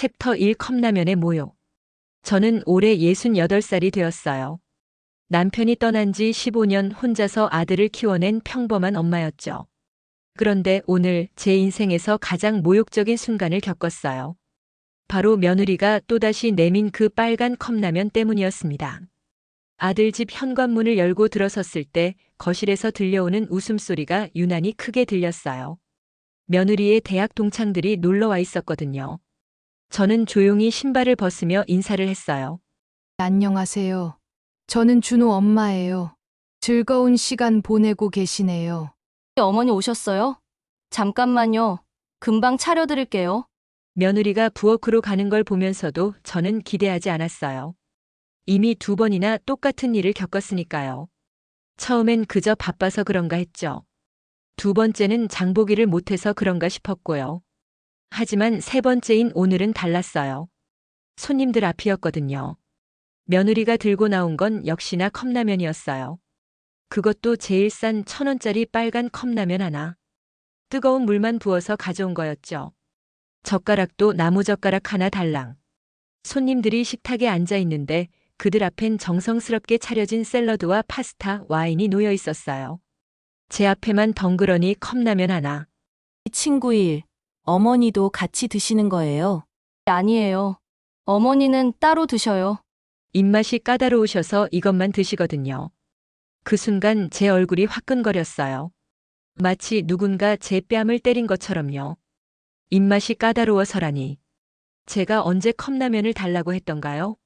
챕터 1 컵라면의 모욕. 저는 올해 68살이 되었어요. 남편이 떠난 지 15년 혼자서 아들을 키워낸 평범한 엄마였죠. 그런데 오늘 제 인생에서 가장 모욕적인 순간을 겪었어요. 바로 며느리가 또다시 내민 그 빨간 컵라면 때문이었습니다. 아들 집 현관문을 열고 들어섰을 때 거실에서 들려오는 웃음소리가 유난히 크게 들렸어요. 며느리의 대학 동창들이 놀러 와 있었거든요. 저는 조용히 신발을 벗으며 인사를 했어요. 안녕하세요. 저는 준호 엄마예요. 즐거운 시간 보내고 계시네요. 어머니 오셨어요? 잠깐만요. 금방 차려드릴게요. 며느리가 부엌으로 가는 걸 보면서도 저는 기대하지 않았어요. 이미 2번이나 똑같은 일을 겪었으니까요. 처음엔 그저 바빠서 그런가 했죠. 2번째는 장보기를 못해서 그런가 싶었고요. 하지만 3번째인 오늘은 달랐어요. 손님들 앞이었거든요. 며느리가 들고 나온 건 역시나 컵라면이었어요. 그것도 제일 싼 1,000원짜리 빨간 컵라면 하나. 뜨거운 물만 부어서 가져온 거였죠. 젓가락도 나무젓가락 하나 달랑. 손님들이 식탁에 앉아 있는데 그들 앞엔 정성스럽게 차려진 샐러드와 파스타, 와인이 놓여 있었어요. 제 앞에만 덩그러니 컵라면 하나. 친구 일, 어머니도 같이 드시는 거예요? 아니에요. 어머니는 따로 드셔요. 입맛이 까다로우셔서 이것만 드시거든요. 그 순간 제 얼굴이 화끈거렸어요. 마치 누군가 제 뺨을 때린 것처럼요. 입맛이 까다로워서라니. 제가 언제 컵라면을 달라고 했던가요?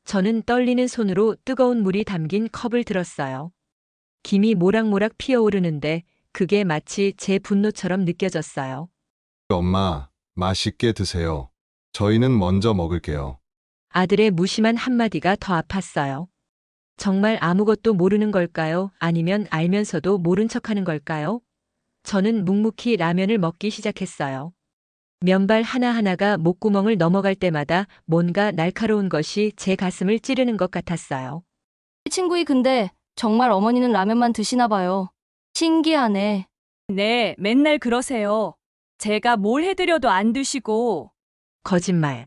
저는 떨리는 손으로 뜨거운 물이 담긴 컵을 들었어요. 김이 모락모락 피어오르는데 그게 마치 제 분노처럼 느껴졌어요. 엄마, 맛있게 드세요. 저희는 먼저 먹을게요. 아들의 무심한 한마디가 더 아팠어요. 정말 아무것도 모르는 걸까요? 아니면 알면서도 모른 척하는 걸까요? 저는 묵묵히 라면을 먹기 시작했어요. 면발 하나하나가 목구멍을 넘어갈 때마다 뭔가 날카로운 것이 제 가슴을 찌르는 것 같았어요. 친구이 근데 정말 어머니는 라면만 드시나 봐요. 신기하네. 네, 맨날 그러세요. 제가 뭘 해드려도 안 드시고. 거짓말.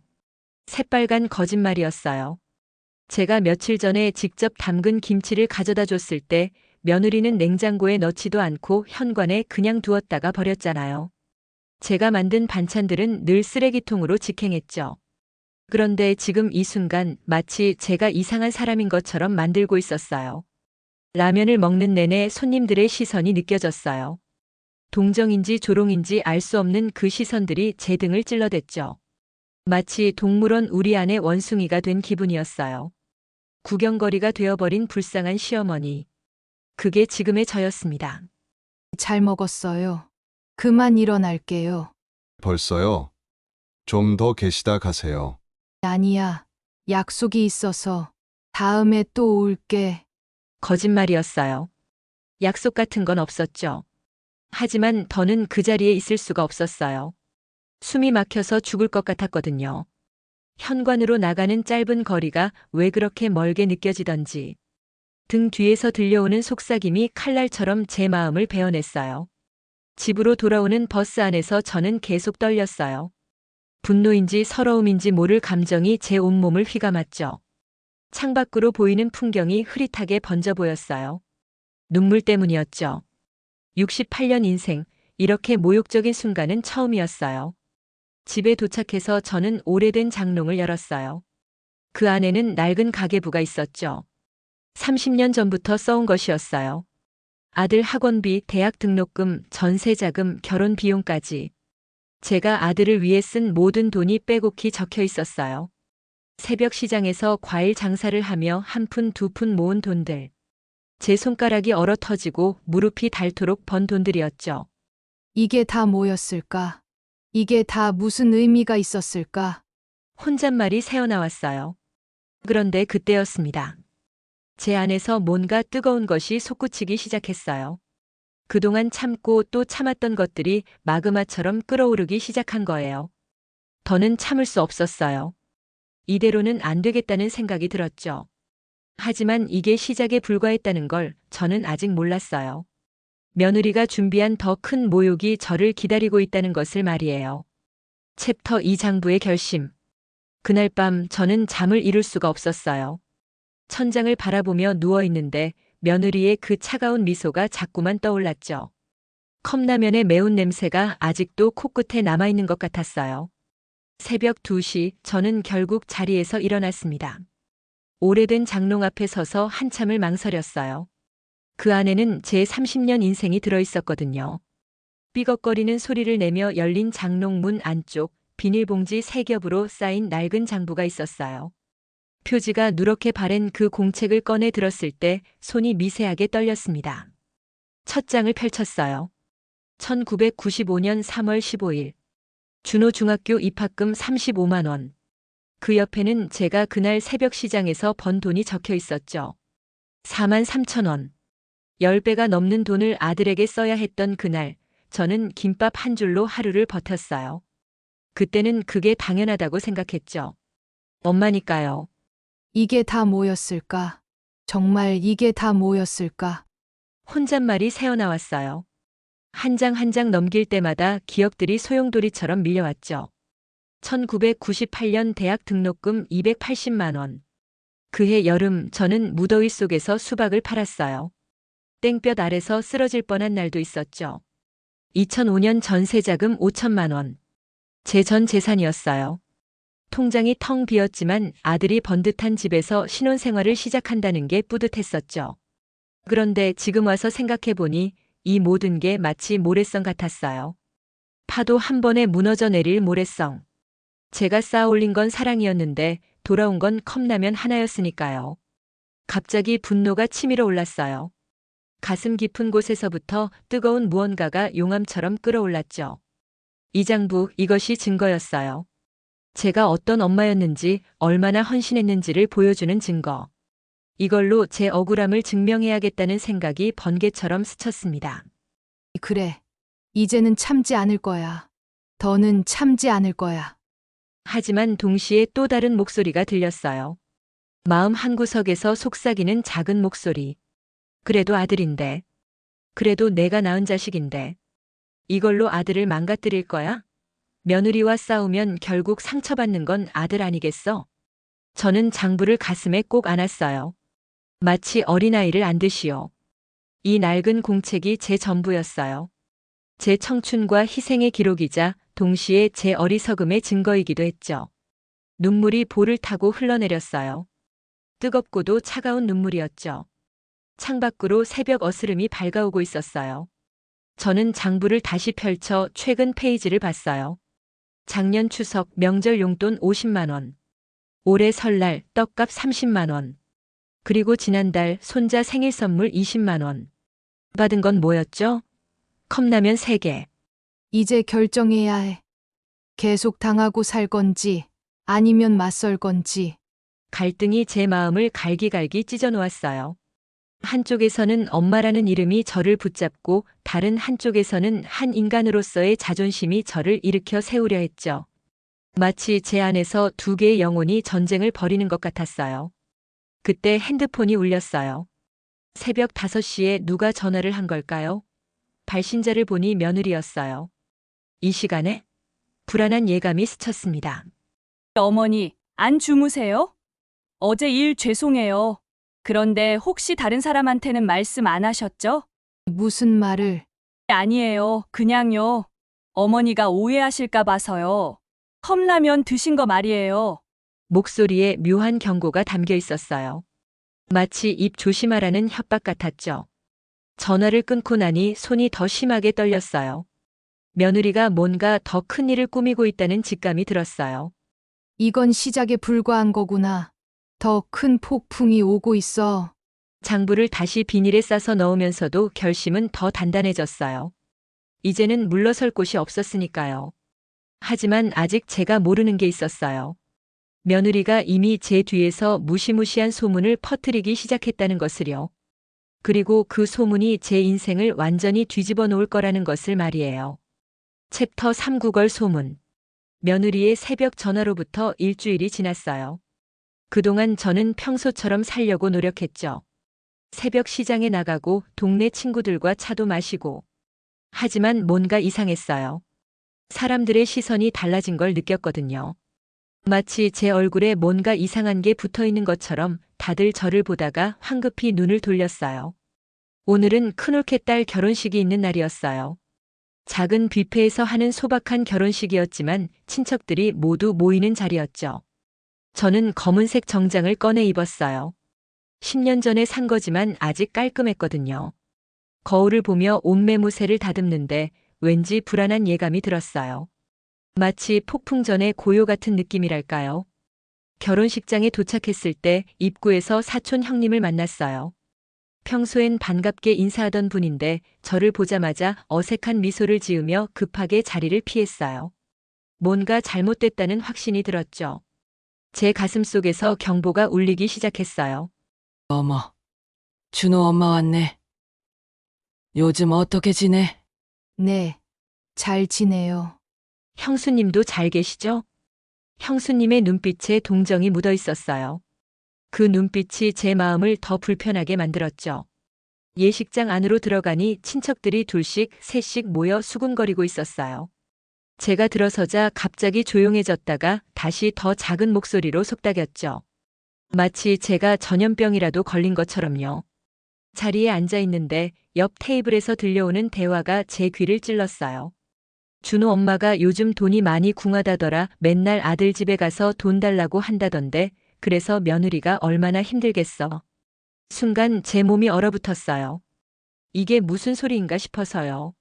새빨간 거짓말이었어요. 제가 며칠 전에 직접 담근 김치를 가져다 줬을 때 며느리는 냉장고에 넣지도 않고 현관에 그냥 두었다가 버렸잖아요. 제가 만든 반찬들은 늘 쓰레기통으로 직행했죠. 그런데 지금 이 순간 마치 제가 이상한 사람인 것처럼 만들고 있었어요. 라면을 먹는 내내 손님들의 시선이 느껴졌어요. 동정인지 조롱인지 알 수 없는 그 시선들이 제 등을 찔러댔죠. 마치 동물원 우리 안의 원숭이가 된 기분이었어요. 구경거리가 되어버린 불쌍한 시어머니. 그게 지금의 저였습니다. 잘 먹었어요. 그만 일어날게요. 벌써요? 좀 더 계시다 가세요. 아니야. 약속이 있어서 다음에 또 올게. 거짓말이었어요. 약속 같은 건 없었죠. 하지만 더는 그 자리에 있을 수가 없었어요. 숨이 막혀서 죽을 것 같았거든요. 현관으로 나가는 짧은 거리가 왜 그렇게 멀게 느껴지던지. 등 뒤에서 들려오는 속삭임이 칼날처럼 제 마음을 베어냈어요. 집으로 돌아오는 버스 안에서 저는 계속 떨렸어요. 분노인지 서러움인지 모를 감정이 제 온몸을 휘감았죠. 창밖으로 보이는 풍경이 흐릿하게 번져 보였어요. 눈물 때문이었죠. 68년 인생, 이렇게 모욕적인 순간은 처음이었어요. 집에 도착해서 저는 오래된 장롱을 열었어요. 그 안에는 낡은 가계부가 있었죠. 30년 전부터 써온 것이었어요. 아들 학원비, 대학 등록금, 전세자금, 결혼 비용까지. 제가 아들을 위해 쓴 모든 돈이 빼곡히 적혀 있었어요. 새벽 시장에서 과일 장사를 하며 한 푼 두 푼 모은 돈들. 제 손가락이 얼어 터지고 무릎이 닳도록 번 돈들이었죠. 이게 다 뭐였을까? 이게 다 무슨 의미가 있었을까? 혼잣말이 새어나왔어요. 그런데 그때였습니다. 제 안에서 뭔가 뜨거운 것이 솟구치기 시작했어요. 그동안 참고 또 참았던 것들이 마그마처럼 끓어오르기 시작한 거예요. 더는 참을 수 없었어요. 이대로는 안 되겠다는 생각이 들었죠. 하지만 이게 시작에 불과했다는 걸 저는 아직 몰랐어요. 며느리가 준비한 더 큰 모욕이 저를 기다리고 있다는 것을 말이에요. 챕터 2 장부의 결심. 그날 밤 저는 잠을 이룰 수가 없었어요. 천장을 바라보며 누워 있는데 며느리의 그 차가운 미소가 자꾸만 떠올랐죠. 컵라면의 매운 냄새가 아직도 코끝에 남아있는 것 같았어요. 새벽 2시 저는 결국 자리에서 일어났습니다. 오래된 장롱 앞에 서서 한참을 망설였어요. 그 안에는 제 30년 인생이 들어있었거든요. 삐걱거리는 소리를 내며 열린 장롱 문 안쪽 비닐봉지 3겹으로 쌓인 낡은 장부가 있었어요. 표지가 누렇게 바랜 그 공책을 꺼내 들었을 때 손이 미세하게 떨렸습니다. 첫 장을 펼쳤어요. 1995년 3월 15일. 준호 중학교 입학금 35만 원. 그 옆에는 제가 그날 새벽 시장에서 번 돈이 적혀 있었죠. 4만 3천 원. 10배가 넘는 돈을 아들에게 써야 했던 그날, 저는 김밥 한 줄로 하루를 버텼어요. 그때는 그게 당연하다고 생각했죠. 엄마니까요. 이게 다 뭐였을까? 정말 이게 다 뭐였을까? 혼잣말이 새어나왔어요. 한 장 한 장 넘길 때마다 기억들이 소용돌이처럼 밀려왔죠. 1998년 대학 등록금 280만 원. 그해 여름 저는 무더위 속에서 수박을 팔았어요. 땡볕 아래서 쓰러질 뻔한 날도 있었죠. 2005년 전세자금 5천만 원. 제 전 재산이었어요. 통장이 텅 비었지만 아들이 번듯한 집에서 신혼생활을 시작한다는 게 뿌듯했었죠. 그런데 지금 와서 생각해보니 이 모든 게 마치 모래성 같았어요. 파도 한 번에 무너져 내릴 모래성. 제가 쌓아올린 건 사랑이었는데 돌아온 건 컵라면 하나였으니까요. 갑자기 분노가 치밀어 올랐어요. 가슴 깊은 곳에서부터 뜨거운 무언가가 용암처럼 끓어올랐죠. 이 장부, 이것이 증거였어요. 제가 어떤 엄마였는지, 얼마나 헌신했는지를 보여주는 증거. 이걸로 제 억울함을 증명해야겠다는 생각이 번개처럼 스쳤습니다. 그래. 이제는 참지 않을 거야. 더는 참지 않을 거야. 하지만 동시에 또 다른 목소리가 들렸어요. 마음 한구석에서 속삭이는 작은 목소리. 그래도 아들인데. 그래도 내가 낳은 자식인데. 이걸로 아들을 망가뜨릴 거야? 며느리와 싸우면 결국 상처받는 건 아들 아니겠어? 저는 장부를 가슴에 꼭 안았어요. 마치 어린아이를 안듯이요. 이 낡은 공책이 제 전부였어요. 제 청춘과 희생의 기록이자 동시에 제 어리석음의 증거이기도 했죠. 눈물이 볼을 타고 흘러내렸어요. 뜨겁고도 차가운 눈물이었죠. 창밖으로 새벽 어스름이 밝아오고 있었어요. 저는 장부를 다시 펼쳐 최근 페이지를 봤어요. 작년 추석 명절 용돈 50만 원. 올해 설날 떡값 30만 원. 그리고 지난달 손자 생일 선물 20만 원. 받은 건 뭐였죠? 컵라면 3개. 이제 결정해야 해. 계속 당하고 살 건지, 아니면 맞설 건지. 갈등이 제 마음을 갈기갈기 찢어놓았어요. 한쪽에서는 엄마라는 이름이 저를 붙잡고 다른 한쪽에서는 한 인간으로서의 자존심이 저를 일으켜 세우려 했죠. 마치 제 안에서 두 개의 영혼이 전쟁을 벌이는 것 같았어요. 그때 핸드폰이 울렸어요. 새벽 5시에 누가 전화를 한 걸까요? 발신자를 보니 며느리였어요. 이 시간에 불안한 예감이 스쳤습니다. 어머니, 안 주무세요? 어제 일 죄송해요. 그런데 혹시 다른 사람한테는 말씀 안 하셨죠? 무슨 말을? 아니에요. 그냥요. 어머니가 오해하실까 봐서요. 컵라면 드신 거 말이에요. 목소리에 묘한 경고가 담겨 있었어요. 마치 입 조심하라는 협박 같았죠. 전화를 끊고 나니 손이 더 심하게 떨렸어요. 며느리가 뭔가 더 큰 일을 꾸미고 있다는 직감이 들었어요. 이건 시작에 불과한 거구나. 더 큰 폭풍이 오고 있어. 장부를 다시 비닐에 싸서 넣으면서도 결심은 더 단단해졌어요. 이제는 물러설 곳이 없었으니까요. 하지만 아직 제가 모르는 게 있었어요. 며느리가 이미 제 뒤에서 무시무시한 소문을 퍼뜨리기 시작했다는 것을요. 그리고 그 소문이 제 인생을 완전히 뒤집어 놓을 거라는 것을 말이에요. 챕터 3 구걸 소문. 며느리의 새벽 전화로부터 일주일이 지났어요. 그동안 저는 평소처럼 살려고 노력했죠. 새벽 시장에 나가고 동네 친구들과 차도 마시고. 하지만 뭔가 이상했어요. 사람들의 시선이 달라진 걸 느꼈거든요. 마치 제 얼굴에 뭔가 이상한 게 붙어 있는 것처럼 다들 저를 보다가 황급히 눈을 돌렸어요. 오늘은 큰올케 딸 결혼식이 있는 날이었어요. 작은 뷔페에서 하는 소박한 결혼식이었지만 친척들이 모두 모이는 자리였죠. 저는 검은색 정장을 꺼내 입었어요. 10년 전에 산 거지만 아직 깔끔했거든요. 거울을 보며 옷매무새를 다듬는데 왠지 불안한 예감이 들었어요. 마치 폭풍 전의 고요 같은 느낌이랄까요. 결혼식장에 도착했을 때 입구에서 사촌 형님을 만났어요. 평소엔 반갑게 인사하던 분인데 저를 보자마자 어색한 미소를 지으며 급하게 자리를 피했어요. 뭔가 잘못됐다는 확신이 들었죠. 제 가슴 속에서 경보가 울리기 시작했어요. 어머, 준호 엄마 왔네. 요즘 어떻게 지내? 네, 잘 지내요. 형수님도 잘 계시죠? 형수님의 눈빛에 동정이 묻어 있었어요. 그 눈빛이 제 마음을 더 불편하게 만들었죠. 예식장 안으로 들어가니 친척들이 둘씩 셋씩 모여 수군거리고 있었어요. 제가 들어서자 갑자기 조용해졌다가 다시 더 작은 목소리로 속닥였죠. 마치 제가 전염병이라도 걸린 것처럼요. 자리에 앉아 있는데 옆 테이블에서 들려오는 대화가 제 귀를 찔렀어요. 준호 엄마가 요즘 돈이 많이 궁하다더라. 맨날 아들 집에 가서 돈 달라고 한다던데 그래서 며느리가 얼마나 힘들겠어. 순간 제 몸이 얼어붙었어요. 이게 무슨 소리인가 싶어서요.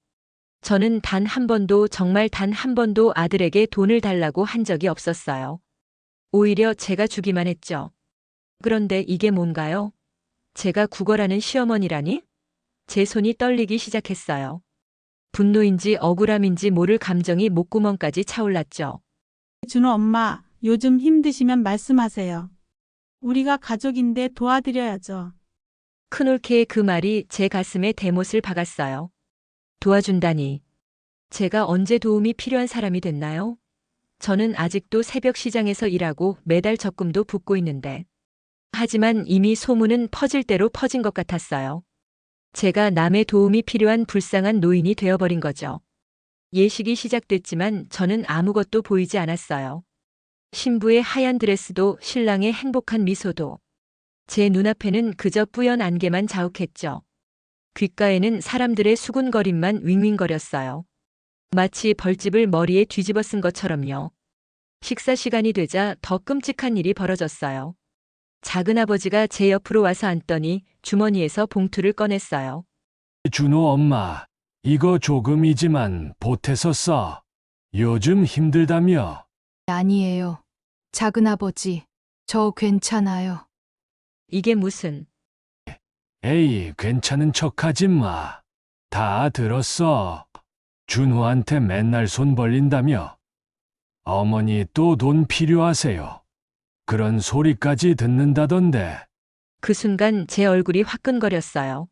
저는 단 한 번도 정말 단 한 번도 아들에게 돈을 달라고 한 적이 없었어요. 오히려 제가 주기만 했죠. 그런데 이게 뭔가요? 제가 구걸하는 시어머니라니? 제 손이 떨리기 시작했어요. 분노인지 억울함인지 모를 감정이 목구멍까지 차올랐죠. 준호 엄마, 요즘 힘드시면 말씀하세요. 우리가 가족인데 도와드려야죠. 큰올케의 그 말이 제 가슴에 대못을 박았어요. 도와준다니. 제가 언제 도움이 필요한 사람이 됐나요? 저는 아직도 새벽 시장에서 일하고 매달 적금도 붓고 있는데. 하지만 이미 소문은 퍼질 대로 퍼진 것 같았어요. 제가 남의 도움이 필요한 불쌍한 노인이 되어버린 거죠. 예식이 시작됐지만 저는 아무것도 보이지 않았어요. 신부의 하얀 드레스도 신랑의 행복한 미소도. 제 눈앞에는 그저 뿌연 안개만 자욱했죠. 귓가에는 사람들의 수군거림만 윙윙거렸어요. 마치 벌집을 머리에 뒤집어 쓴 것처럼요. 식사 시간이 되자 더 끔찍한 일이 벌어졌어요. 작은아버지가 제 옆으로 와서 앉더니 주머니에서 봉투를 꺼냈어요. 준호 엄마, 이거 조금이지만 보태서 써. 요즘 힘들다며. 아니에요. 작은아버지, 저 괜찮아요. 이게 무슨... 에이, 괜찮은 척하지 마. 다 들었어. 준호한테 맨날 손 벌린다며. 어머니 또 돈 필요하세요. 그런 소리까지 듣는다던데. 그 순간 제 얼굴이 화끈거렸어요.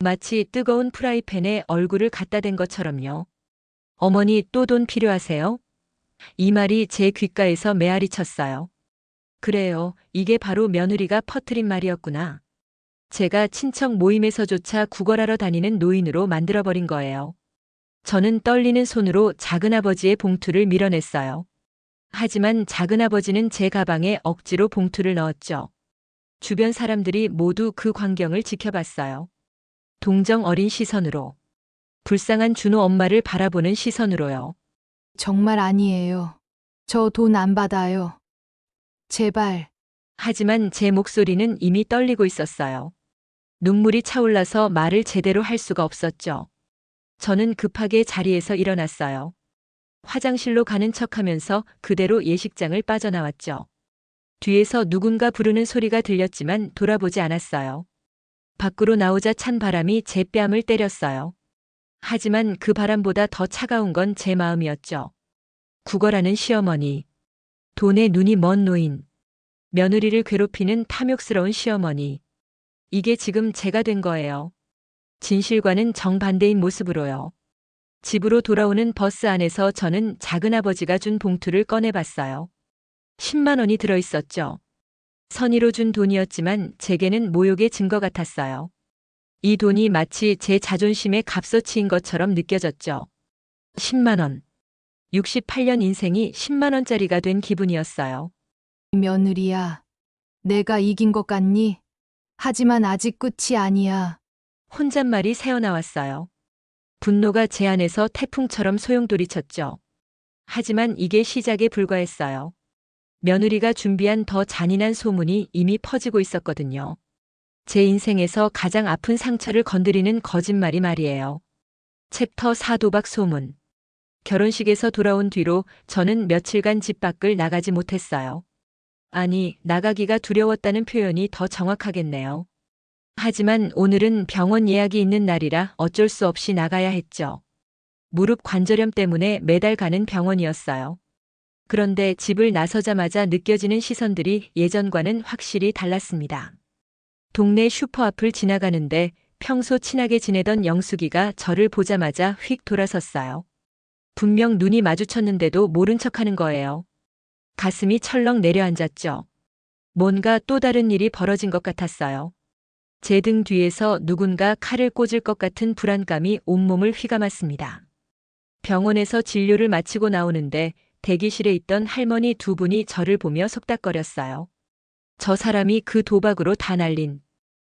마치 뜨거운 프라이팬에 얼굴을 갖다 댄 것처럼요. 어머니 또 돈 필요하세요? 이 말이 제 귓가에서 메아리 쳤어요. 그래요. 이게 바로 며느리가 퍼뜨린 말이었구나. 제가 친척 모임에서조차 구걸하러 다니는 노인으로 만들어버린 거예요. 저는 떨리는 손으로 작은아버지의 봉투를 밀어냈어요. 하지만 작은아버지는 제 가방에 억지로 봉투를 넣었죠. 주변 사람들이 모두 그 광경을 지켜봤어요. 동정 어린 시선으로. 불쌍한 준호 엄마를 바라보는 시선으로요. 정말 아니에요. 저 돈 안 받아요. 제발. 하지만 제 목소리는 이미 떨리고 있었어요. 눈물이 차올라서 말을 제대로 할 수가 없었죠. 저는 급하게 자리에서 일어났어요. 화장실로 가는 척하면서 그대로 예식장을 빠져나왔죠. 뒤에서 누군가 부르는 소리가 들렸지만 돌아보지 않았어요. 밖으로 나오자 찬 바람이 제 뺨을 때렸어요. 하지만 그 바람보다 더 차가운 건 제 마음이었죠. 구걸하는 시어머니, 돈에 눈이 먼 노인, 며느리를 괴롭히는 탐욕스러운 시어머니. 이게 지금 제가 된 거예요. 진실과는 정반대인 모습으로요. 집으로 돌아오는 버스 안에서 저는 작은아버지가 준 봉투를 꺼내봤어요. 10만 원이 들어있었죠. 선의로 준 돈이었지만 제게는 모욕의 증거 같았어요. 이 돈이 마치 제 자존심에 값어치인 것처럼 느껴졌죠. 10만 원. 68년 인생이 10만 원짜리가 된 기분이었어요. 며느리야, 내가 이긴 것 같니? 하지만 아직 끝이 아니야. 혼잣말이 새어나왔어요. 분노가 제 안에서 태풍처럼 소용돌이쳤죠. 하지만 이게 시작에 불과했어요. 며느리가 준비한 더 잔인한 소문이 이미 퍼지고 있었거든요. 제 인생에서 가장 아픈 상처를 건드리는 거짓말이 말이에요. 챕터 4 도박 소문. 결혼식에서 돌아온 뒤로 저는 며칠간 집 밖을 나가지 못했어요. 아니, 나가기가 두려웠다는 표현이 더 정확하겠네요. 하지만 오늘은 병원 예약이 있는 날이라 어쩔 수 없이 나가야 했죠. 무릎 관절염 때문에 매달 가는 병원이었어요. 그런데 집을 나서자마자 느껴지는 시선들이 예전과는 확실히 달랐습니다. 동네 슈퍼 앞을 지나가는데 평소 친하게 지내던 영숙이가 저를 보자마자 휙 돌아섰어요. 분명 눈이 마주쳤는데도 모른 척하는 거예요. 가슴이 철렁 내려앉았죠. 뭔가 또 다른 일이 벌어진 것 같았어요. 제 등 뒤에서 누군가 칼을 꽂을 것 같은 불안감이 온몸을 휘감았습니다. 병원에서 진료를 마치고 나오는데 대기실에 있던 할머니 두 분이 저를 보며 속닥거렸어요. 저 사람이 그 도박으로 다 날린.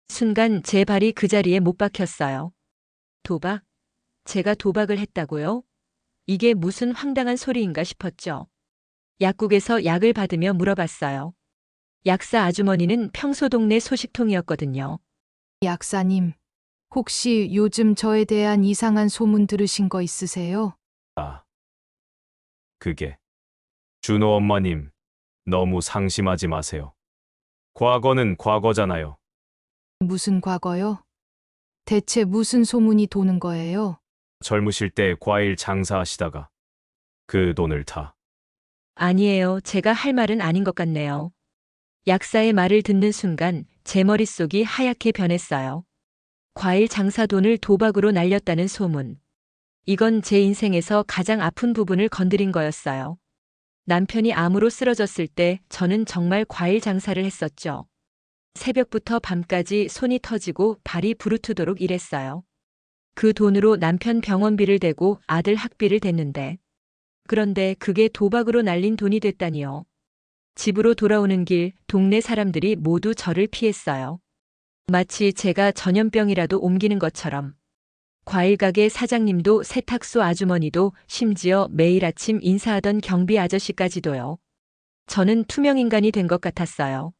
순간 제 발이 그 자리에 못 박혔어요. 도박? 제가 도박을 했다고요? 이게 무슨 황당한 소리인가 싶었죠. 약국에서 약을 받으며 물어봤어요. 약사 아주머니는 평소 동네 소식통이었거든요. 약사님, 혹시 요즘 저에 대한 이상한 소문 들으신 거 있으세요? 그게 준호 엄마님, 너무 상심하지 마세요. 과거는 과거잖아요. 무슨 과거요? 대체 무슨 소문이 도는 거예요? 젊으실 때 과일 장사하시다가 그 돈을 다 아니에요. 제가 할 말은 아닌 것 같네요. 약사의 말을 듣는 순간 제 머릿속이 하얗게 변했어요. 과일 장사 돈을 도박으로 날렸다는 소문. 이건 제 인생에서 가장 아픈 부분을 건드린 거였어요. 남편이 암으로 쓰러졌을 때 저는 정말 과일 장사를 했었죠. 새벽부터 밤까지 손이 터지고 발이 부르트도록 일했어요. 그 돈으로 남편 병원비를 대고 아들 학비를 댔는데. 그런데 그게 도박으로 날린 돈이 됐다니요. 집으로 돌아오는 길 동네 사람들이 모두 저를 피했어요. 마치 제가 전염병이라도 옮기는 것처럼. 과일 가게 사장님도 세탁소 아주머니도 심지어 매일 아침 인사하던 경비 아저씨까지도요. 저는 투명인간이 된 것 같았어요.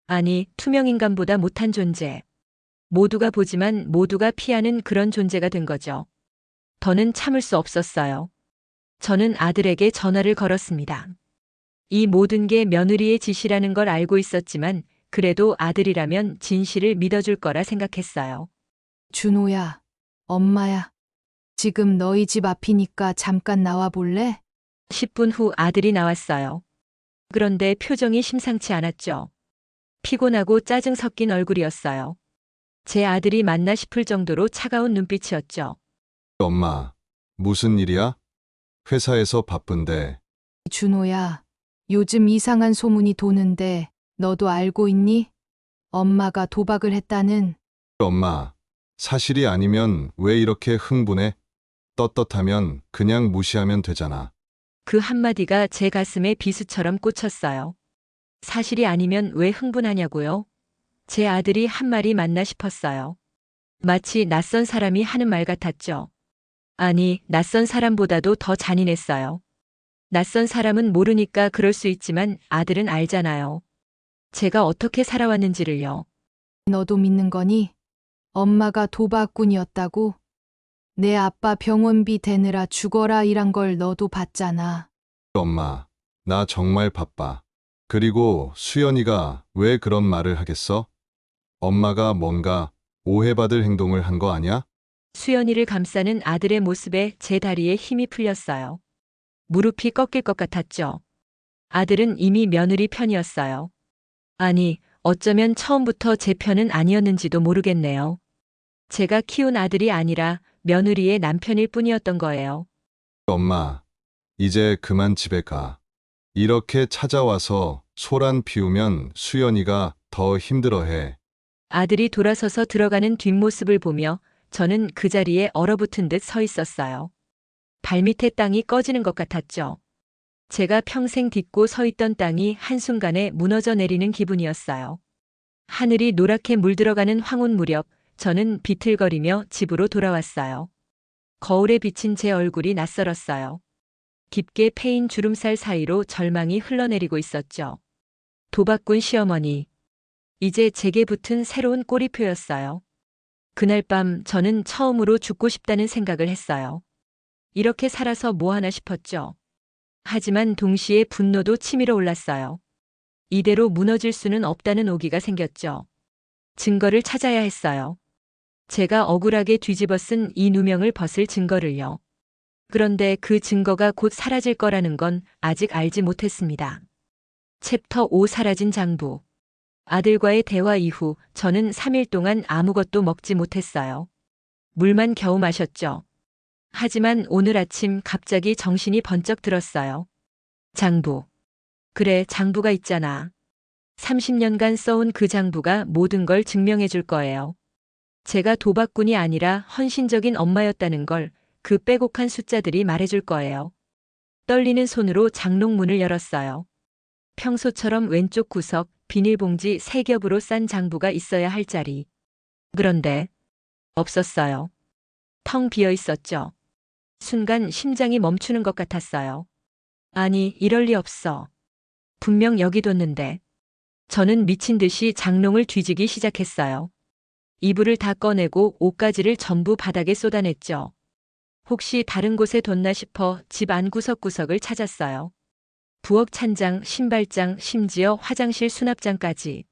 아니, 투명인간보다 못한 존재. 모두가 보지만 모두가 피하는 그런 존재가 된 거죠. 더는 참을 수 없었어요. 저는 아들에게 전화를 걸었습니다. 이 모든 게 며느리의 짓이라는 걸 알고 있었지만 그래도 아들이라면 진실을 믿어줄 거라 생각했어요. 준호야, 엄마야. 지금 너희 집 앞이니까 잠깐 나와 볼래? 10분 후 아들이 나왔어요. 그런데 표정이 심상치 않았죠. 피곤하고 짜증 섞인 얼굴이었어요. 제 아들이 맞나 싶을 정도로 차가운 눈빛이었죠. 엄마, 무슨 일이야? 회사에서 바쁜데. 준호야, 요즘 이상한 소문이 도는데 너도 알고 있니? 엄마가 도박을 했다는. 엄마, 사실이 아니면 왜 이렇게 흥분해? 떳떳하면 그냥 무시하면 되잖아. 그 한마디가 제 가슴에 비수처럼 꽂혔어요. 사실이 아니면 왜 흥분하냐고요? 제 아들이 한 말이 맞나 싶었어요. 마치 낯선 사람이 하는 말 같았죠. 아니, 낯선 사람보다도 더 잔인했어요. 낯선 사람은 모르니까 그럴 수 있지만 아들은 알잖아요. 제가 어떻게 살아왔는지를요. 너도 믿는 거니? 엄마가 도박꾼이었다고? 내 아빠 병원비 대느라 죽어라 일한 걸 너도 봤잖아. 엄마, 나 정말 바빠. 그리고 수연이가 왜 그런 말을 하겠어? 엄마가 뭔가 오해받을 행동을 한 거 아니야? 수연이를 감싸는 아들의 모습에 제 다리에 힘이 풀렸어요. 무릎이 꺾일 것 같았죠. 아들은 이미 며느리 편이었어요. 아니, 어쩌면 처음부터 제 편은 아니었는지도 모르겠네요. 제가 키운 아들이 아니라 며느리의 남편일 뿐이었던 거예요. 엄마, 이제 그만 집에 가. 이렇게 찾아와서 소란 피우면 수연이가 더 힘들어해. 아들이 돌아서서 들어가는 뒷모습을 보며 저는 그 자리에 얼어붙은 듯 서 있었어요. 발밑에 땅이 꺼지는 것 같았죠. 제가 평생 딛고 서 있던 땅이 한순간에 무너져 내리는 기분이었어요. 하늘이 노랗게 물들어가는 황혼 무렵 저는 비틀거리며 집으로 돌아왔어요. 거울에 비친 제 얼굴이 낯설었어요. 깊게 패인 주름살 사이로 절망이 흘러내리고 있었죠. 도박꾼 시어머니. 이제 제게 붙은 새로운 꼬리표였어요. 그날 밤 저는 처음으로 죽고 싶다는 생각을 했어요. 이렇게 살아서 뭐 하나 싶었죠. 하지만 동시에 분노도 치밀어 올랐어요. 이대로 무너질 수는 없다는 오기가 생겼죠. 증거를 찾아야 했어요. 제가 억울하게 뒤집어 쓴 이 누명을 벗을 증거를요. 그런데 그 증거가 곧 사라질 거라는 건 아직 알지 못했습니다. 챕터 5 사라진 장부. 아들과의 대화 이후 저는 3일 동안 아무것도 먹지 못했어요. 물만 겨우 마셨죠. 하지만 오늘 아침 갑자기 정신이 번쩍 들었어요. 장부. 그래, 장부가 있잖아. 30년간 써온 그 장부가 모든 걸 증명해 줄 거예요. 제가 도박꾼이 아니라 헌신적인 엄마였다는 걸 그 빼곡한 숫자들이 말해줄 거예요. 떨리는 손으로 장롱문을 열었어요. 평소처럼 왼쪽 구석 비닐봉지 3겹으로 싼 장부가 있어야 할 자리. 그런데 없었어요. 텅 비어 있었죠. 순간 심장이 멈추는 것 같았어요. 아니, 이럴 리 없어. 분명 여기 뒀는데. 저는 미친 듯이 장롱을 뒤지기 시작했어요. 이불을 다 꺼내고 옷가지를 전부 바닥에 쏟아냈죠. 혹시 다른 곳에 뒀나 싶어 집 안 구석구석을 찾았어요. 부엌 찬장, 신발장, 심지어 화장실 수납장까지.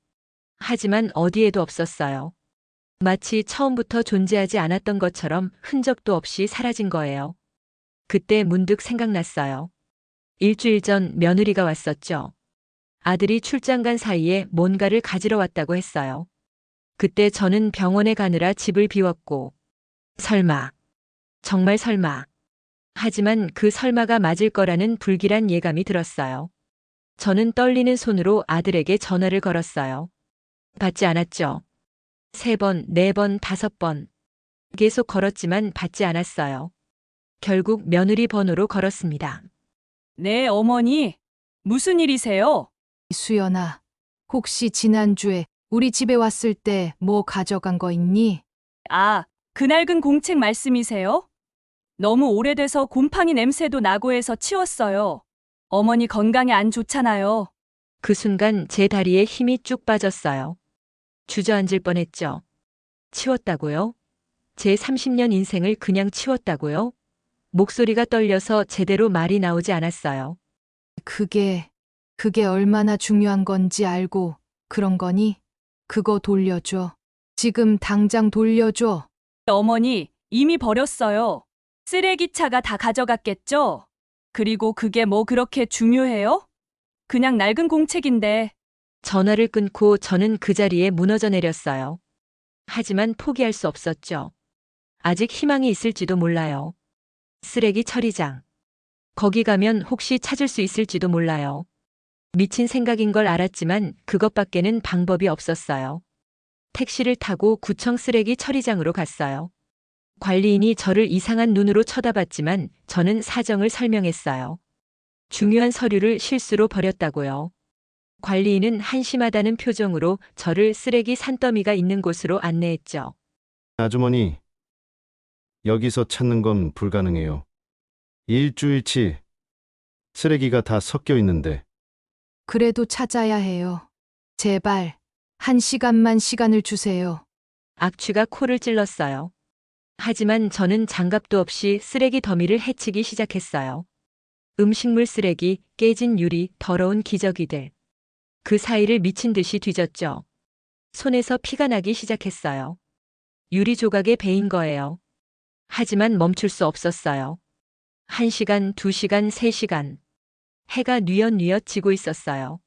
하지만 어디에도 없었어요. 마치 처음부터 존재하지 않았던 것처럼 흔적도 없이 사라진 거예요. 그때 문득 생각났어요. 일주일 전 며느리가 왔었죠. 아들이 출장 간 사이에 뭔가를 가지러 왔다고 했어요. 그때 저는 병원에 가느라 집을 비웠고, 설마, 정말 설마. 하지만 그 설마가 맞을 거라는 불길한 예감이 들었어요. 저는 떨리는 손으로 아들에게 전화를 걸었어요. 받지 않았죠. 3번, 4번, 5번. 계속 걸었지만 받지 않았어요. 결국 며느리 번호로 걸었습니다. 네, 어머니. 무슨 일이세요? 수연아, 혹시 지난주에 우리 집에 왔을 때 뭐 가져간 거 있니? 아, 그 낡은 공책 말씀이세요? 너무 오래돼서 곰팡이 냄새도 나고 해서 치웠어요. 어머니 건강에 안 좋잖아요. 그 순간 제 다리에 힘이 쭉 빠졌어요. 주저앉을 뻔했죠. 치웠다고요? 제 30년 인생을 그냥 치웠다고요? 목소리가 떨려서 제대로 말이 나오지 않았어요. 그게 얼마나 중요한 건지 알고 그런 거니? 그거 돌려줘. 지금 당장 돌려줘. 어머니, 이미 버렸어요. 쓰레기차가 다 가져갔겠죠? 그리고 그게 뭐 그렇게 중요해요? 그냥 낡은 공책인데. 전화를 끊고 저는 그 자리에 무너져 내렸어요. 하지만 포기할 수 없었죠. 아직 희망이 있을지도 몰라요. 쓰레기 처리장. 거기 가면 혹시 찾을 수 있을지도 몰라요. 미친 생각인 걸 알았지만 그것밖에는 방법이 없었어요. 택시를 타고 구청 쓰레기 처리장으로 갔어요. 관리인이 저를 이상한 눈으로 쳐다봤지만 저는 사정을 설명했어요. 중요한 서류를 실수로 버렸다고요. 관리인은 한심하다는 표정으로 저를 쓰레기 산더미가 있는 곳으로 안내했죠. 아주머니, 여기서 찾는 건 불가능해요. 일주일치 쓰레기가 다 섞여 있는데. 그래도 찾아야 해요. 제발 1시간만 시간을 주세요. 악취가 코를 찔렀어요. 하지만 저는 장갑도 없이 쓰레기 더미를 헤치기 시작했어요. 음식물 쓰레기, 깨진 유리, 더러운 기저귀들. 그 사이를 미친 듯이 뒤졌죠. 손에서 피가 나기 시작했어요. 유리 조각에 베인 거예요. 하지만 멈출 수 없었어요. 1시간, 2시간, 3시간. 해가 뉘엿뉘엿 지고 있었어요.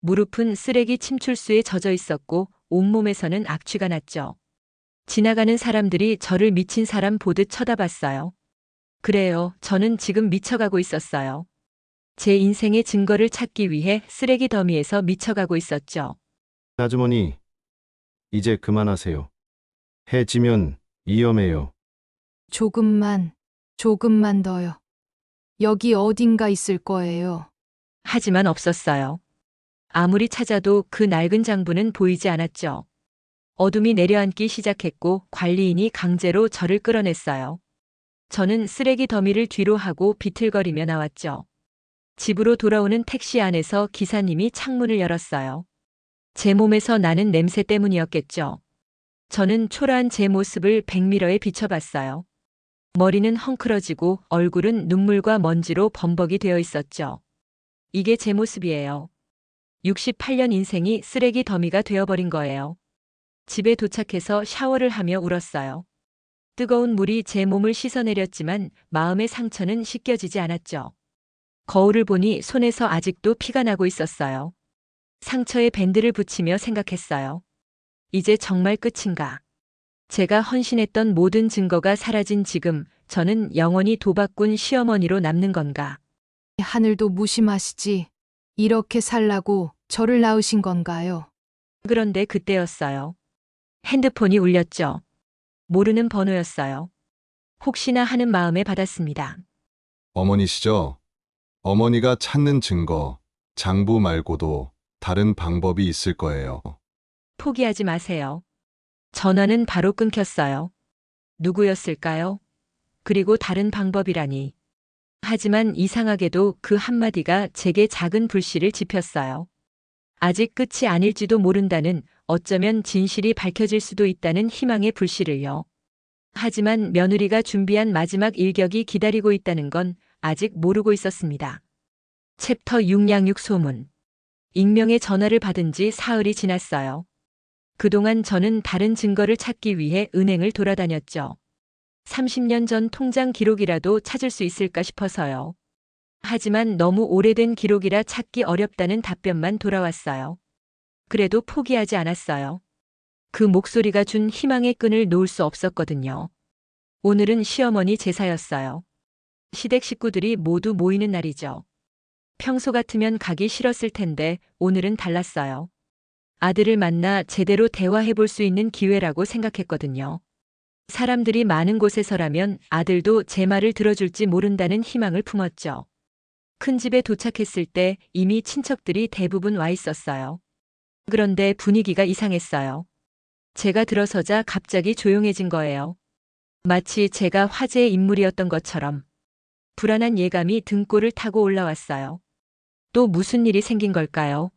무릎은 쓰레기 침출수에 젖어 있었고 온몸에서는 악취가 났죠. 지나가는 사람들이 저를 미친 사람 보듯 쳐다봤어요. 그래요, 저는 지금 미쳐가고 있었어요. 제 인생의 증거를 찾기 위해 쓰레기 더미에서 미쳐가고 있었죠. 아주머니, 이제 그만하세요. 해 지면 위험해요. 조금만 조금만 더요. 여기 어딘가 있을 거예요. 하지만 없었어요. 아무리 찾아도 그 낡은 장부는 보이지 않았죠. 어둠이 내려앉기 시작했고 관리인이 강제로 저를 끌어냈어요. 저는 쓰레기 더미를 뒤로 하고 비틀거리며 나왔죠. 집으로 돌아오는 택시 안에서 기사님이 창문을 열었어요. 제 몸에서 나는 냄새 때문이었겠죠. 저는 초라한 제 모습을 백미러에 비춰봤어요. 머리는 헝클어지고 얼굴은 눈물과 먼지로 범벅이 되어 있었죠. 이게 제 모습이에요. 68년 인생이 쓰레기 더미가 되어버린 거예요. 집에 도착해서 샤워를 하며 울었어요. 뜨거운 물이 제 몸을 씻어내렸지만 마음의 상처는 씻겨지지 않았죠. 거울을 보니 손에서 아직도 피가 나고 있었어요. 상처에 밴드를 붙이며 생각했어요. 이제 정말 끝인가? 제가 헌신했던 모든 증거가 사라진 지금 저는 영원히 도박꾼 시어머니로 남는 건가? 하늘도 무심하시지. 이렇게 살라고 저를 낳으신 건가요? 그런데 그때였어요. 핸드폰이 울렸죠. 모르는 번호였어요. 혹시나 하는 마음에 받았습니다. 어머니시죠? 어머니가 찾는 증거, 장부 말고도 다른 방법이 있을 거예요. 포기하지 마세요. 전화는 바로 끊겼어요. 누구였을까요? 그리고 다른 방법이라니. 하지만 이상하게도 그 한마디가 제게 작은 불씨를 지폈어요. 아직 끝이 아닐지도 모른다는, 어쩌면 진실이 밝혀질 수도 있다는 희망의 불씨를요. 하지만 며느리가 준비한 마지막 일격이 기다리고 있다는 건 아직 모르고 있었습니다. 챕터 6양육 소문. 익명의 전화를 받은 지 사흘이 지났어요. 그동안 저는 다른 증거를 찾기 위해 은행을 돌아다녔죠. 30년 전 통장 기록이라도 찾을 수 있을까 싶어서요. 하지만 너무 오래된 기록이라 찾기 어렵다는 답변만 돌아왔어요. 그래도 포기하지 않았어요. 그 목소리가 준 희망의 끈을 놓을 수 없었거든요. 오늘은 시어머니 제사였어요. 시댁 식구들이 모두 모이는 날이죠. 평소 같으면 가기 싫었을 텐데 오늘은 달랐어요. 아들을 만나 제대로 대화해 볼 수 있는 기회라고 생각했거든요. 사람들이 많은 곳에서라면 아들도 제 말을 들어줄지 모른다는 희망을 품었죠. 큰 집에 도착했을 때 이미 친척들이 대부분 와 있었어요. 그런데 분위기가 이상했어요. 제가 들어서자 갑자기 조용해진 거예요. 마치 제가 화제의 인물이었던 것처럼. 불안한 예감이 등골을 타고 올라왔어요. 또 무슨 일이 생긴 걸까요?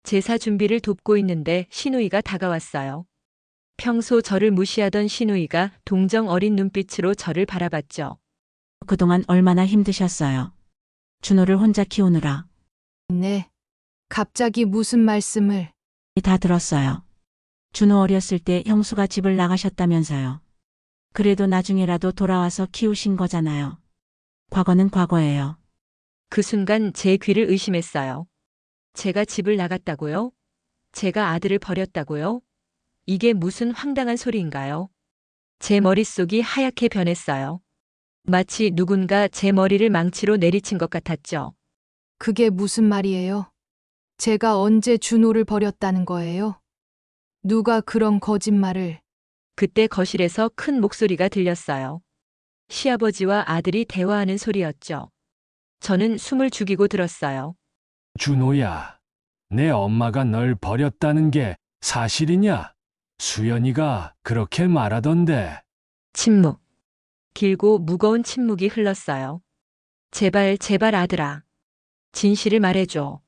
제사 준비를 돕고 있는데 시누이가 다가왔어요. 평소 저를 무시하던 시누이가 동정 어린 눈빛으로 저를 바라봤죠. 그동안 얼마나 힘드셨어요? 준호를 혼자 키우느라. 네. 갑자기 무슨 말씀을? 다 들었어요. 준호 어렸을 때 형수가 집을 나가셨다면서요. 그래도 나중에라도 돌아와서 키우신 거잖아요. 과거는 과거예요. 그 순간 제 귀를 의심했어요. 제가 집을 나갔다고요? 제가 아들을 버렸다고요? 이게 무슨 황당한 소리인가요? 제 머릿속이 하얗게 변했어요. 마치 누군가 제 머리를 망치로 내리친 것 같았죠. 그게 무슨 말이에요? 제가 언제 준호를 버렸다는 거예요? 누가 그런 거짓말을? 그때 거실에서 큰 목소리가 들렸어요. 시아버지와 아들이 대화하는 소리였죠. 저는 숨을 죽이고 들었어요. 준호야, 내 엄마가 널 버렸다는 게 사실이냐? 수연이가 그렇게 말하던데. 침묵. 길고 무거운 침묵이 흘렀어요. 제발, 제발 아들아. 진실을 말해줘.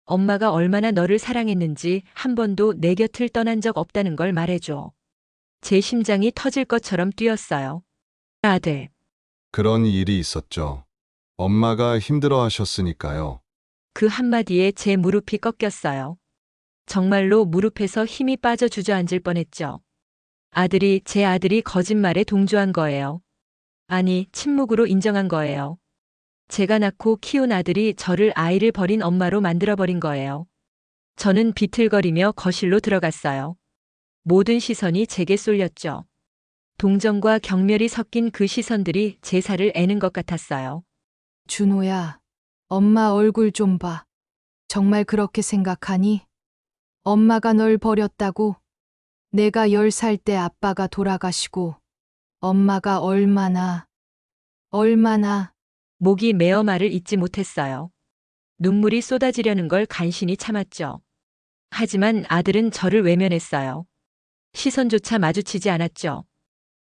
엄마가 얼마나 너를 사랑했는지 한 번도 내 곁을 떠난 적 없다는 걸 말해줘. 제 심장이 터질 것처럼 뛰었어요. 아들. 그런 일이 있었죠. 엄마가 힘들어 하셨으니까요. 그 한마디에 제 무릎이 꺾였어요. 정말로 무릎에서 힘이 빠져 주저앉을 뻔했죠. 제 아들이 거짓말에 동조한 거예요. 아니, 침묵으로 인정한 거예요. 제가 낳고 키운 아들이 저를 아이를 버린 엄마로 만들어버린 거예요. 저는 비틀거리며 거실로 들어갔어요. 모든 시선이 제게 쏠렸죠. 동정과 경멸이 섞인 그 시선들이 제 살을 애는 것 같았어요. 준호야, 엄마 얼굴 좀 봐. 정말 그렇게 생각하니? 엄마가 널 버렸다고? 내가 10살 때 아빠가 돌아가시고 엄마가 얼마나 얼마나 목이 메어 말을 잇지 못했어요. 눈물이 쏟아지려는 걸 간신히 참았죠. 하지만 아들은 저를 외면했어요. 시선조차 마주치지 않았죠.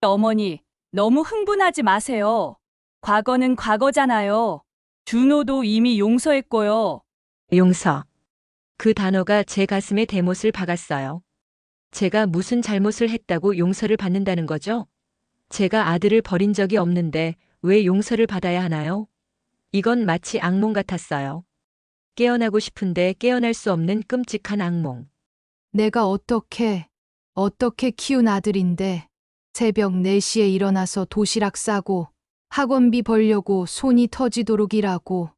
어머니, 너무 흥분하지 마세요. 과거는 과거잖아요. 준호도 이미 용서했고요. 용서. 그 단어가 제 가슴에 대못을 박았어요. 제가 무슨 잘못을 했다고 용서를 받는다는 거죠? 제가 아들을 버린 적이 없는데 왜 용서를 받아야 하나요? 이건 마치 악몽 같았어요. 깨어나고 싶은데 깨어날 수 없는 끔찍한 악몽. 내가 어떻게 키운 아들인데 새벽 4시에 일어나서 도시락 싸고 학원비 벌려고 손이 터지도록 일하고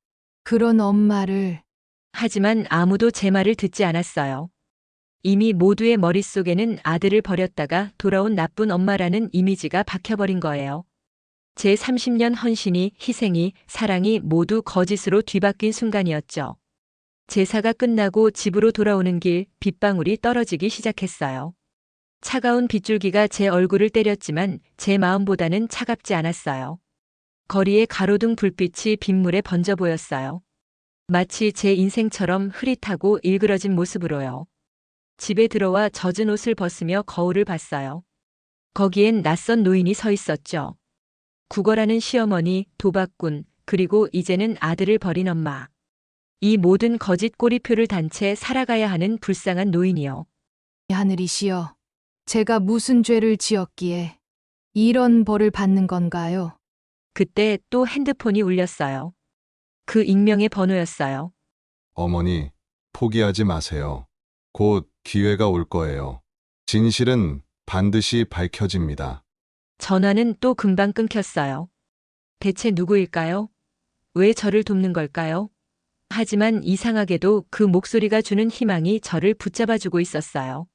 그런 엄마를. 하지만 아무도 제 말을 듣지 않았어요. 이미 모두의 머릿속에는 아들을 버렸다가 돌아온 나쁜 엄마라는 이미지가 박혀버린 거예요. 제 30년 헌신이, 희생이, 사랑이 모두 거짓으로 뒤바뀐 순간이었죠. 제사가 끝나고 집으로 돌아오는 길 빗방울이 떨어지기 시작했어요. 차가운 빗줄기가 제 얼굴을 때렸지만 제 마음보다는 차갑지 않았어요. 거리의 가로등 불빛이 빗물에 번져 보였어요. 마치 제 인생처럼 흐릿하고 일그러진 모습으로요. 집에 들어와 젖은 옷을 벗으며 거울을 봤어요. 거기엔 낯선 노인이 서 있었죠. 구걸하는 시어머니, 도박꾼, 그리고 이제는 아들을 버린 엄마. 이 모든 거짓 꼬리표를 단 채 살아가야 하는 불쌍한 노인이요. 하늘이시여, 제가 무슨 죄를 지었기에 이런 벌을 받는 건가요? 그때 또 핸드폰이 울렸어요. 그 익명의 번호였어요. 어머니, 포기하지 마세요. 곧 기회가 올 거예요. 진실은 반드시 밝혀집니다. 전화는 또 금방 끊겼어요. 대체 누구일까요? 왜 저를 돕는 걸까요? 하지만 이상하게도 그 목소리가 주는 희망이 저를 붙잡아주고 있었어요.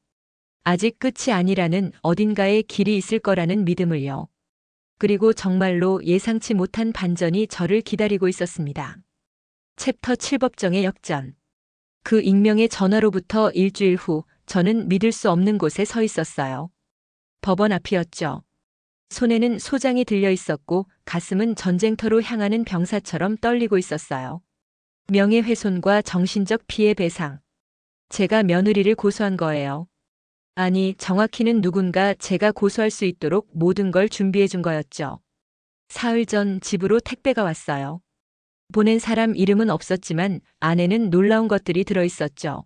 아직 끝이 아니라는, 어딘가에 길이 있을 거라는 믿음을요. 그리고 정말로 예상치 못한 반전이 저를 기다리고 있었습니다. 챕터 7 법정의 역전. 그 익명의 전화로부터 일주일 후 저는 믿을 수 없는 곳에 서 있었어요. 법원 앞이었죠. 손에는 소장이 들려 있었고 가슴은 전쟁터로 향하는 병사처럼 떨리고 있었어요. 명예훼손과 정신적 피해 배상. 제가 며느리를 고소한 거예요. 아니, 정확히는 누군가 제가 고소할 수 있도록 모든 걸 준비해 준 거였죠. 사흘 전 집으로 택배가 왔어요. 보낸 사람 이름은 없었지만 안에는 놀라운 것들이 들어 있었죠.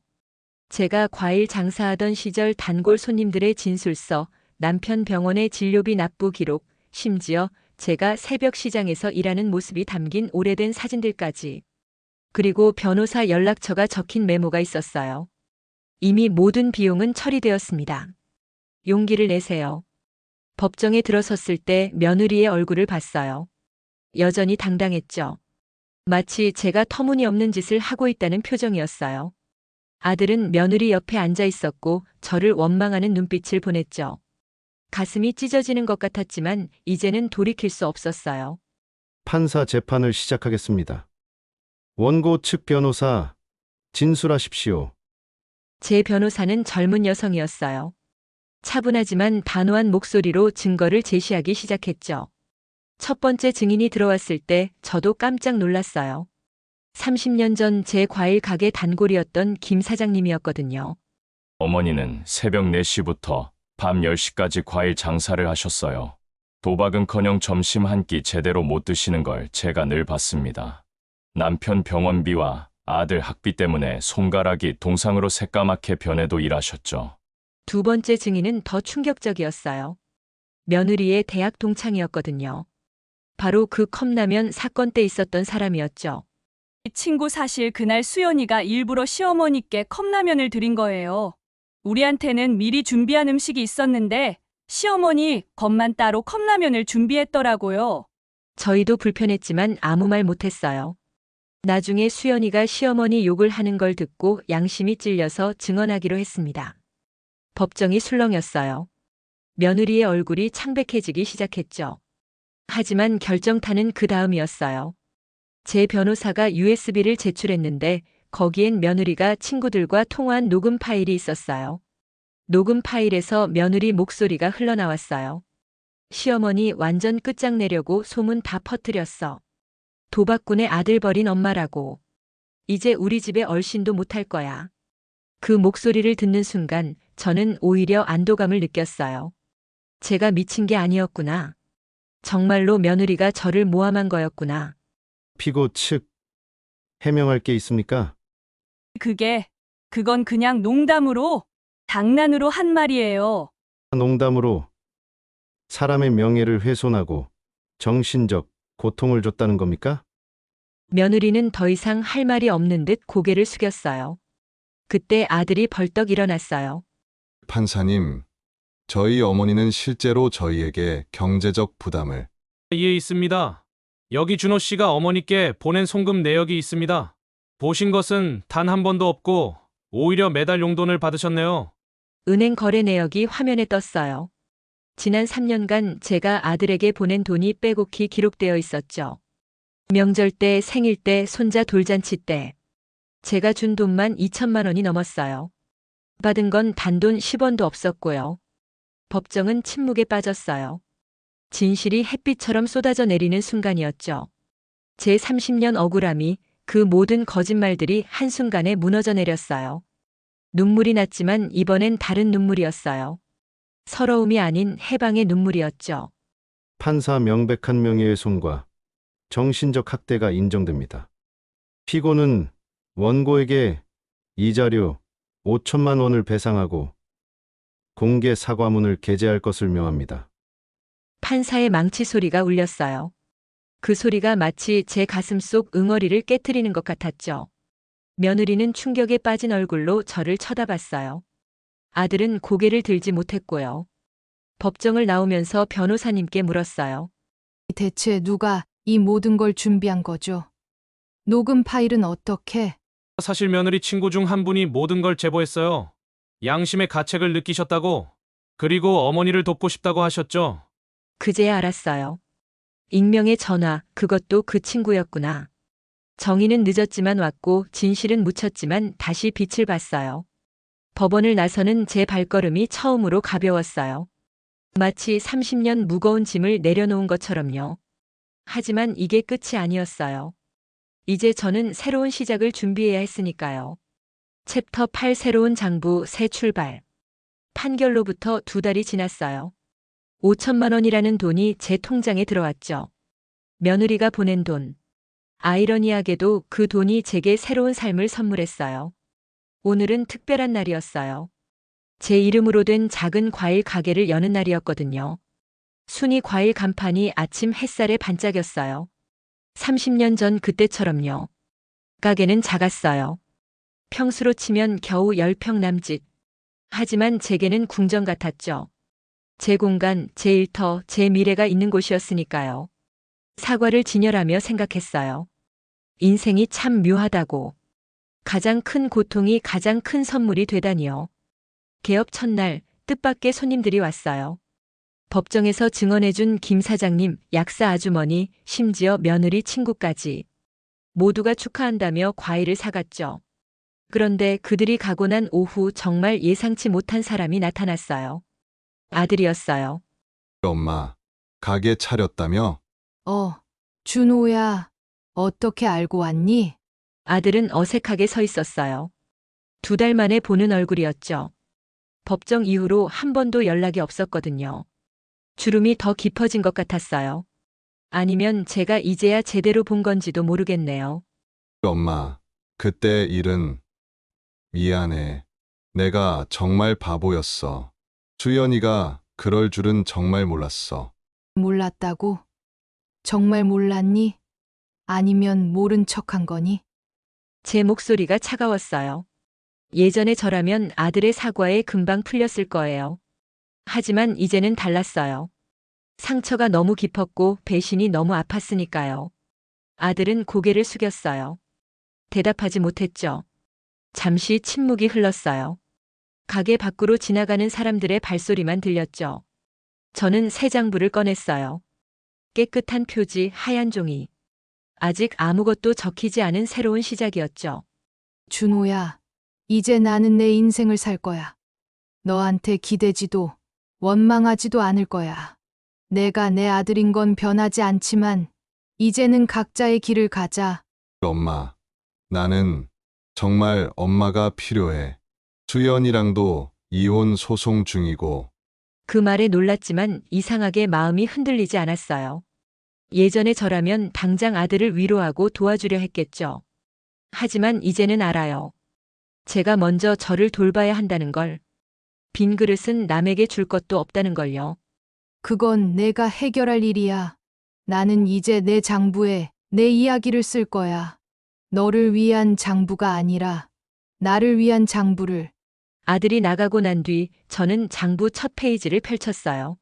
제가 과일 장사하던 시절 단골 손님들의 진술서, 남편 병원의 진료비 납부 기록, 심지어 제가 새벽 시장에서 일하는 모습이 담긴 오래된 사진들까지. 그리고 변호사 연락처가 적힌 메모가 있었어요. 이미 모든 비용은 처리되었습니다. 용기를 내세요. 법정에 들어섰을 때 며느리의 얼굴을 봤어요. 여전히 당당했죠. 마치 제가 터무니없는 짓을 하고 있다는 표정이었어요. 아들은 며느리 옆에 앉아 있었고 저를 원망하는 눈빛을 보냈죠. 가슴이 찢어지는 것 같았지만 이제는 돌이킬 수 없었어요. 판사 재판을 시작하겠습니다. 원고 측 변호사, 진술하십시오. 제 변호사는 젊은 여성이었어요. 차분하지만 단호한 목소리로 증거를 제시하기 시작했죠. 첫 번째 증인이 들어왔을 때 저도 깜짝 놀랐어요. 30년 전 제 과일 가게 단골이었던 김 사장님이었거든요. 어머니는 새벽 4시부터 밤 10시까지 과일 장사를 하셨어요. 도박은커녕 점심 한 끼 제대로 못 드시는 걸 제가 늘 봤습니다. 남편 병원비와 아들 학비 때문에 손가락이 동상으로 새까맣게 변해도 일하셨죠. 두 번째 증인은 더 충격적이었어요. 며느리의 대학 동창이었거든요. 바로 그 컵라면 사건 때 있었던 사람이었죠. 친구 사실 그날 수연이가 일부러 시어머니께 컵라면을 드린 거예요. 우리한테는 미리 준비한 음식이 있었는데 시어머니 것만 따로 컵라면을 준비했더라고요. 저희도 불편했지만 아무 말 못했어요. 나중에 수연이가 시어머니 욕을 하는 걸 듣고 양심이 찔려서 증언하기로 했습니다. 법정이 술렁였어요. 며느리의 얼굴이 창백해지기 시작했죠. 하지만 결정타는 그 다음이었어요. 제 변호사가 USB를 제출했는데 거기엔 며느리가 친구들과 통화한 녹음 파일이 있었어요. 녹음 파일에서 며느리 목소리가 흘러나왔어요. 시어머니 완전 끝장내려고 소문 다 퍼뜨렸어. 도박꾼의 아들 버린 엄마라고. 이제 우리 집에 얼씬도 못할 거야. 그 목소리를 듣는 순간 저는 오히려 안도감을 느꼈어요. 제가 미친 게 아니었구나. 정말로 며느리가 저를 모함한 거였구나. 피고 측 해명할 게 있습니까? 그건 그냥 농담으로, 장난으로 한 말이에요. 농담으로 사람의 명예를 훼손하고 정신적 고통을 줬다는 겁니까? 며느리는 더 이상 할 말이 없는 듯 고개를 숙였어요. 그때 아들이 벌떡 일어났어요. 판사님, 저희 어머니는 실제로 저희에게 경제적 부담을 이해 있습니다. 여기 준호 씨가 어머니께 보낸 송금 내역이 있습니다. 보신 것은 단 한 번도 없고 오히려 매달 용돈을 받으셨네요. 은행 거래 내역이 화면에 떴어요. 지난 3년간 제가 아들에게 보낸 돈이 빼곡히 기록되어 있었죠. 명절 때, 생일 때, 손자 돌잔치 때. 제가 준 돈만 2천만 원이 넘었어요. 받은 건 단돈 10원도 없었고요. 법정은 침묵에 빠졌어요. 진실이 햇빛처럼 쏟아져 내리는 순간이었죠. 제 30년 억울함이, 그 모든 거짓말들이 한순간에 무너져 내렸어요. 눈물이 났지만 이번엔 다른 눈물이었어요. 서러움이 아닌 해방의 눈물이었죠. 판사 명백한 명예훼손과 정신적 학대가 인정됩니다. 피고는 원고에게 이자료 5천만 원을 배상하고 공개 사과문을 게재할 것을 명합니다. 판사의 망치 소리가 울렸어요. 그 소리가 마치 제 가슴 속 응어리를 깨트리는 것 같았죠. 며느리는 충격에 빠진 얼굴로 저를 쳐다봤어요. 아들은 고개를 들지 못했고요. 법정을 나오면서 변호사님께 물었어요. 대체 누가 이 모든 걸 준비한 거죠? 녹음 파일은 어떻게? 사실 며느리 친구 중 한 분이 모든 걸 제보했어요. 양심의 가책을 느끼셨다고, 그리고 어머니를 돕고 싶다고 하셨죠. 그제야 알았어요. 익명의 전화, 그것도 그 친구였구나. 정의는 늦었지만 왔고 진실은 묻혔지만 다시 빛을 봤어요. 법원을 나서는 제 발걸음이 처음으로 가벼웠어요. 마치 30년 무거운 짐을 내려놓은 것처럼요. 하지만 이게 끝이 아니었어요. 이제 저는 새로운 시작을 준비해야 했으니까요. 챕터 8 새로운 장부 새 출발. 판결로부터 2달이 지났어요. 5천만 원이라는 돈이 제 통장에 들어왔죠. 며느리가 보낸 돈. 아이러니하게도 그 돈이 제게 새로운 삶을 선물했어요. 오늘은 특별한 날이었어요. 제 이름으로 된 작은 과일 가게를 여는 날이었거든요. 순이 과일 간판이 아침 햇살에 반짝였어요. 30년 전 그때처럼요. 가게는 작았어요. 평수로 치면 겨우 10평 남짓. 하지만 제게는 궁전 같았죠. 제 공간, 제 일터, 제 미래가 있는 곳이었으니까요. 사과를 진열하며 생각했어요. 인생이 참 묘하다고. 가장 큰 고통이 가장 큰 선물이 되다니요. 개업 첫날 뜻밖의 손님들이 왔어요. 법정에서 증언해준 김 사장님, 약사 아주머니, 심지어 며느리 친구까지. 모두가 축하한다며 과일을 사갔죠. 그런데 그들이 가고 난 오후 정말 예상치 못한 사람이 나타났어요. 아들이었어요. 엄마, 가게 차렸다며? 준호야, 어떻게 알고 왔니? 아들은 어색하게 서 있었어요. 2달 만에 보는 얼굴이었죠. 법정 이후로 한 번도 연락이 없었거든요. 주름이 더 깊어진 것 같았어요. 아니면 제가 이제야 제대로 본 건지도 모르겠네요. 엄마, 그때 일은 미안해. 내가 정말 바보였어. 수연이가 그럴 줄은 정말 몰랐어. 몰랐다고? 정말 몰랐니? 아니면 모른 척한 거니? 제 목소리가 차가웠어요. 예전에 저라면 아들의 사과에 금방 풀렸을 거예요. 하지만 이제는 달랐어요. 상처가 너무 깊었고 배신이 너무 아팠으니까요. 아들은 고개를 숙였어요. 대답하지 못했죠. 잠시 침묵이 흘렀어요. 가게 밖으로 지나가는 사람들의 발소리만 들렸죠. 저는 새 장부를 꺼냈어요. 깨끗한 표지, 하얀 종이. 아직 아무것도 적히지 않은 새로운 시작이었죠. 준호야, 이제 나는 내 인생을 살 거야. 너한테 기대지도 원망하지도 않을 거야. 내가 내 아들인 건 변하지 않지만 이제는 각자의 길을 가자. 엄마, 나는 정말 엄마가 필요해. 수연이랑도 이혼 소송 중이고, 그 말에 놀랐지만 이상하게 마음이 흔들리지 않았어요. 예전에 저라면 당장 아들을 위로하고 도와주려 했겠죠. 하지만 이제는 알아요. 제가 먼저 저를 돌봐야 한다는 걸. 빈 그릇은 남에게 줄 것도 없다는 걸요. 그건 내가 해결할 일이야. 나는 이제 내 장부에 내 이야기를 쓸 거야. 너를 위한 장부가 아니라 나를 위한 장부를. 아들이 나가고 난 뒤 저는 장부 첫 페이지를 펼쳤어요.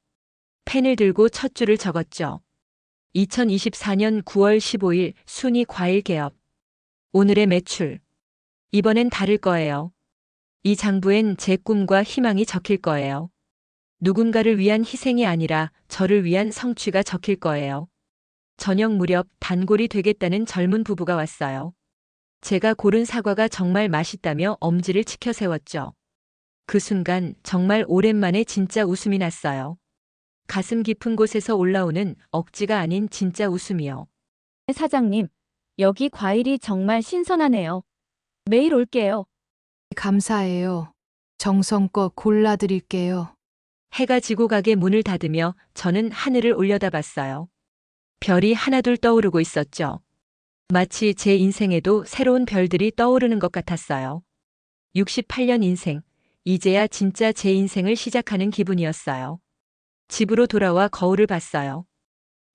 펜을 들고 첫 줄을 적었죠. 2024년 9월 15일 순이 과일 개업. 오늘의 매출. 이번엔 다를 거예요. 이 장부엔 제 꿈과 희망이 적힐 거예요. 누군가를 위한 희생이 아니라 저를 위한 성취가 적힐 거예요. 저녁 무렵 단골이 되겠다는 젊은 부부가 왔어요. 제가 고른 사과가 정말 맛있다며 엄지를 치켜 세웠죠. 그 순간 정말 오랜만에 진짜 웃음이 났어요. 가슴 깊은 곳에서 올라오는 억지가 아닌 진짜 웃음이요. 사장님, 여기 과일이 정말 신선하네요. 매일 올게요. 감사해요. 정성껏 골라드릴게요. 해가 지고 가게 문을 닫으며 저는 하늘을 올려다봤어요. 별이 하나둘 떠오르고 있었죠. 마치 제 인생에도 새로운 별들이 떠오르는 것 같았어요. 68년 인생, 이제야 진짜 제 인생을 시작하는 기분이었어요. 집으로 돌아와 거울을 봤어요.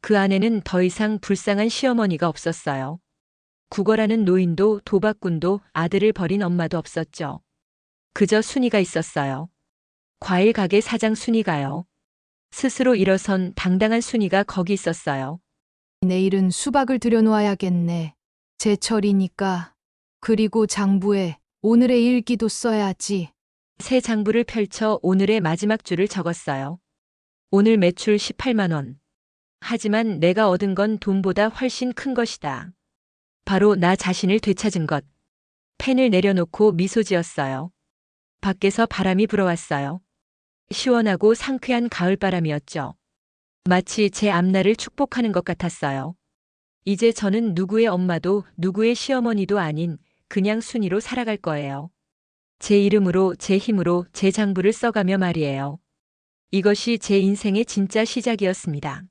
그 안에는 더 이상 불쌍한 시어머니가 없었어요. 구걸하는 노인도 도박꾼도 아들을 버린 엄마도 없었죠. 그저 순이가 있었어요. 과일 가게 사장 순이가요. 스스로 일어선 당당한 순이가 거기 있었어요. 내일은 수박을 들여놓아야겠네. 제철이니까. 그리고 장부에 오늘의 일기도 써야지. 새 장부를 펼쳐 오늘의 마지막 줄을 적었어요. 오늘 매출 18만 원. 하지만 내가 얻은 건 돈보다 훨씬 큰 것이다. 바로 나 자신을 되찾은 것. 펜을 내려놓고 미소 지었어요. 밖에서 바람이 불어왔어요. 시원하고 상쾌한 가을바람이었죠. 마치 제 앞날을 축복하는 것 같았어요. 이제 저는 누구의 엄마도 누구의 시어머니도 아닌 그냥 순이로 살아갈 거예요. 제 이름으로, 제 힘으로 제 장부를 써가며 말이에요. 이것이 제 인생의 진짜 시작이었습니다.